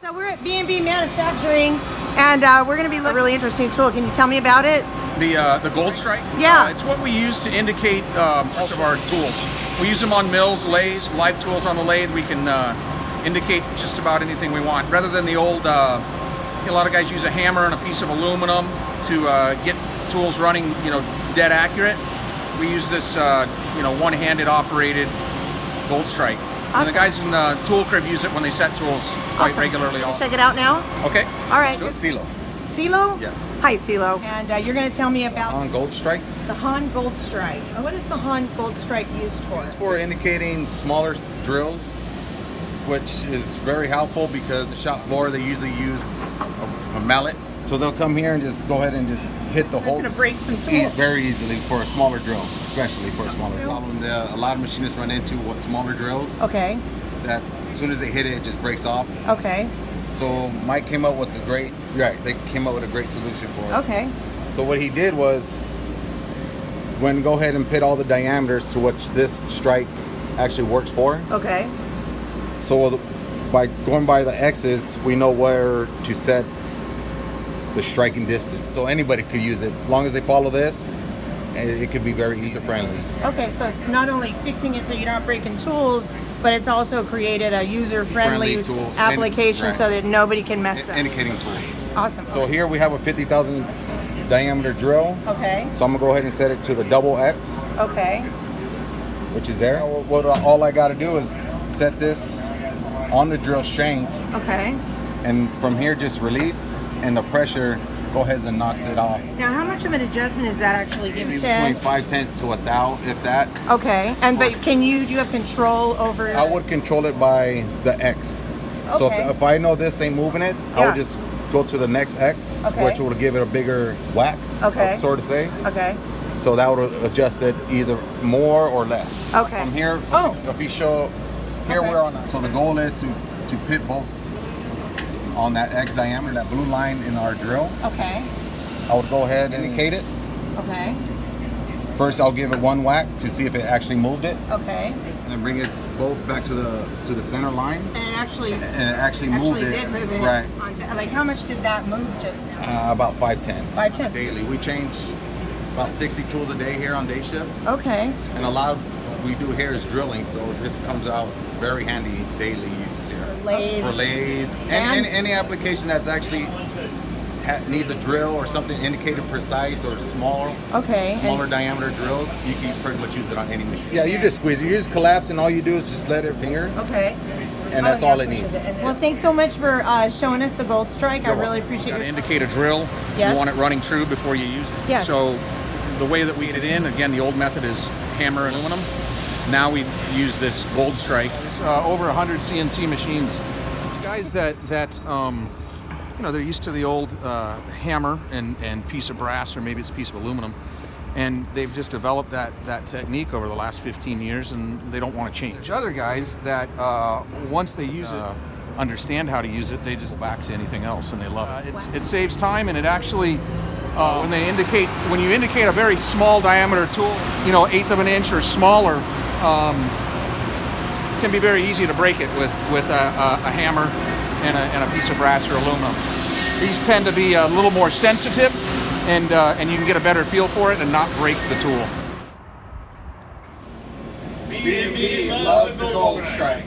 So we're at B&B Manufacturing, and we're going to be looking at a really interesting tool. Can you tell me about it? The Gold Strike? Yeah. It's what we use to indicate most of our tools. We use them on mills, lathes, live tools on the lathe. We can indicate just about anything we want. Rather than the old, a lot of guys use a hammer and a piece of aluminum to get tools running, dead accurate. We use this, one-handed operated Gold Strike. Awesome. And the guys in the tool crib use it when they set tools quite regularly. Check it out now. Okay. All right. Silo. Silo? Yes. Hi, Silo. And you're going to tell me about Hahn Gold Strike. the Hahn Gold Strike. What is the Hahn Gold Strike used for? It's for indicating smaller drills, which is very helpful because the shop floor they usually use a mallet. So they'll come here and just go ahead and just hit the hole. It's going to break some tools. Very easily for a smaller drill, especially for a smaller drill. Problem that a lot of machinists run into with smaller drills. Okay. That as soon as they hit it, it just breaks off. Okay. So Mike came up with they came up with a great solution for it. Okay. So what he did was go ahead and put all the diameters to which this strike actually works for. Okay. So by going by the X's, we know where to set the striking distance. So anybody could use it. As long as they follow this, it could be very user-friendly. Okay, so it's not only fixing it so you're not breaking tools, but it's also created a user-friendly tool application right. so that nobody can mess up. Indicating tools. Awesome. So here we have a 50,000 diameter drill. Okay. So I'm gonna go ahead and set it to the double X, Okay. which is there. All I gotta do is set this on the drill shank, Okay. and from here just release, and the pressure go ahead and knocks it off. Now, how much of an adjustment is that actually Maybe giving? between 5/10 to 1/1000, if that. Okay. And but do you have control over? I would control it by the X. So Okay. if I know this ain't moving it, I Yeah. would just go to the next X, Okay. which will give it a bigger whack, Okay. sort of say. Okay. So that would adjust it either more or less. Okay. From here, Oh. if you show, here Okay. we're on that. So the goal is to pit both on that X diameter, that blue line in our drill. Okay. I would go ahead and indicate it. Okay. First, I'll give it one whack to see if it actually moved it, Okay. and then bring it both back to the center line. And it actually Moved it. did move it. Right. Like, how much did that move just now? About 5/10. 5/10. daily. We change about 60 tools a day here on day shift, Okay. and a lot of what we do here is drilling, so this comes out very handy daily use here. Lathe. For lathe, and any application that's actually needs a drill or something indicated precise or smaller Okay. diameter drills, you can pretty much use it on any machine. Yeah, you just squeeze it. You just collapse, and all you do is just let it finger, Okay. and that's all it needs. Well, thanks so much for showing us the Gold Strike. I You're really welcome. appreciate Got to your indicate a drill. Yes. You want it running true before you use it. Yes. So the way that we get it in, again, the old method is hammer and aluminum. Now we use this Gold Strike. Over 100 CNC machines. Guys that they're used to the old hammer and piece of brass, or maybe it's a piece of aluminum, and they've just developed that technique over the last 15 years, and they don't want to change. Other guys that once they use it, understand how to use it, they just go back to anything else, and they love it. It saves time, and it actually when you indicate a very small diameter tool, 1/8 of an inch or smaller, it can be very easy to break it with a hammer and a piece of brass or aluminum. These tend to be a little more sensitive, and you can get a better feel for it and not break the tool. B&B loves the Gold Strike.